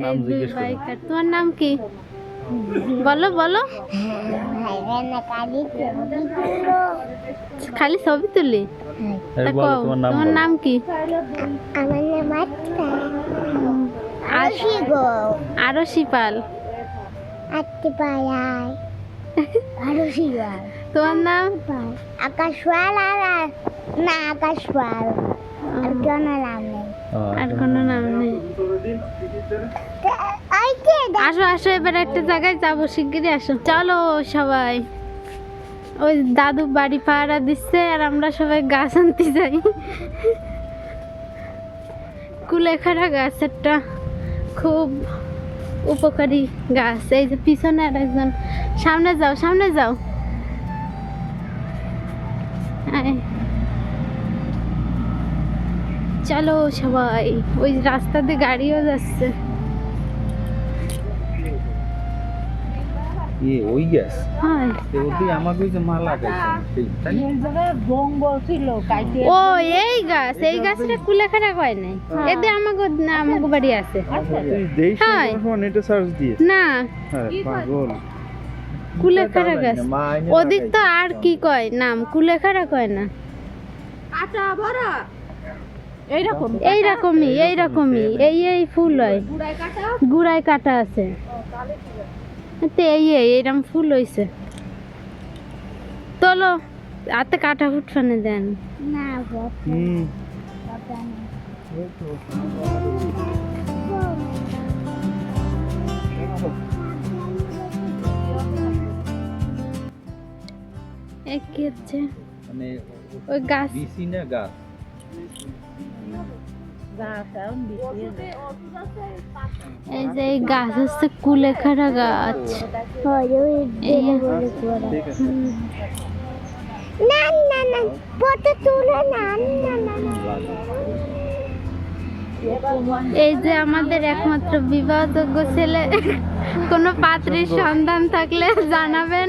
নাম জিজ্ঞেস করি। তোমার নাম কি বলো বলো? খালি ছবি তুলি? আরে বলো তোমার নাম কি? আরশি পাল। তোমার নাম? আকাশ পাল। না আকাশ পাল আর কোনো নাম নেই। আর কোনো নাম নেই। আসো আসো, এবার একটা জায়গায় যাবো, শিগগিরই আসো। চলো সবাই, ওই দাদু বাড়ি পাহারা দিচ্ছে আর আমরা সবাই গাছ আনতে যাই। কুলেখাড়া গাছ একটা খুব উপকারী গাছ। এই যে পিছনে আর একজন, সামনে যাও সামনে যাও। চলো সবাই, ওই রাস্তা দিয়ে গাড়িও যাচ্ছে। ওই গাছ হ্যাঁ, আমাকে ওই যে মালা ও এই গাছ, এই গাছটা কুলেখাড়া কয় নাই। এতে আমাকে আমাকে বাড়ি আছে। না কুলেখাড়া গাছ, ওদিক তো আর কি কয় নাম, কুলেখাড়া কয় না। এইরকমই এই ফুল হয়, গুড়ায় কাটা আছে। এইরকম ফুল হয়েছে। চলো হাতে কাটা ফুটফানে দেন না কি হচ্ছে ওই গাছ, গাছ এই যে এই গাছ হচ্ছে কুলেখাড়া গাছ। না না না ফটো তুলে না না না। এই যে আমাদের একমাত্র বিবাহযোগ্য ছেলে, কোনো পাত্রীর সন্ধান থাকলে জানাবেন।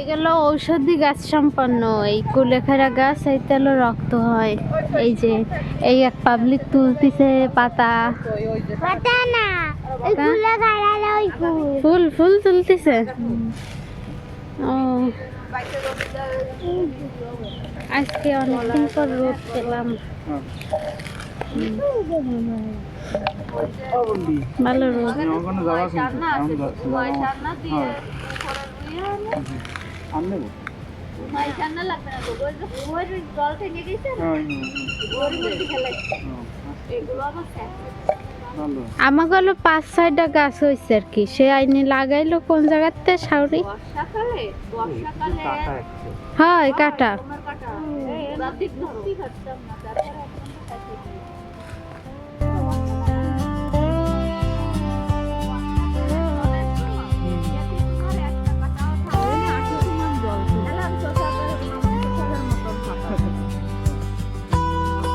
এগুলো ঔষধি গাছ সম্পন্ন এই কুলেখাড়া গাছ, এইটা হলো রক্ত হয়। এই যে এই এক পাবলিক তুলতিছে পাতা, পাতা না এই কুলেখাড়া ওই ফুল ফুল তুলতিছে। ও আজকে অনেকদিন পর রোদ পেলাম, ভালো রোদ। আমাকে হলো 5-6টা গাছ হয়েছে আর কি, সে আইনি লাগাইলো কোন জায়গাতে সাউরি। হয় কাটা।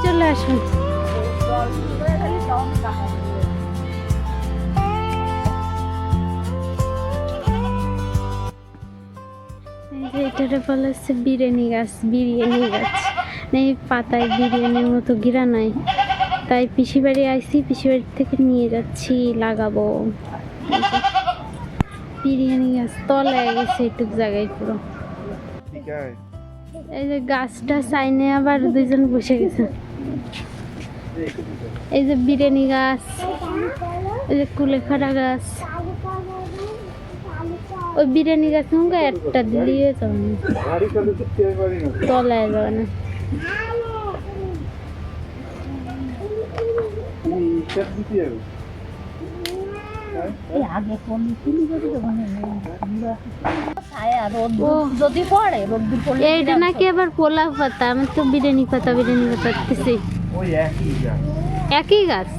চলে আসুন। এটারে বলা হচ্ছে বিরিয়ানি গাছ। এই পাতায় বিরিয়ানির মতো ঘিরা নাই, তাই পিসি বাড়ি আইছি, পিসি বাড়ি থেকে নিয়ে যাচ্ছি লাগাবো। বিরিয়ানি গাছ তলায় গেছে এইটুক জায়গায় পুরো। এই যে গাছটা চাইনে আবার দুইজন বসে গেছে। এই যে বিরিয়ানি গাছ, এই যে কুলেখাড়া গাছ। ওই বিরিয়ানি গাছ মুখে একটা দিলিয়ে যাবে না, তলায় যাবে না। এইটা নাকি আবার পোলাও পাতা, আমি তো বিরিয়ানি পাতা দিতেছি। একই গাছ।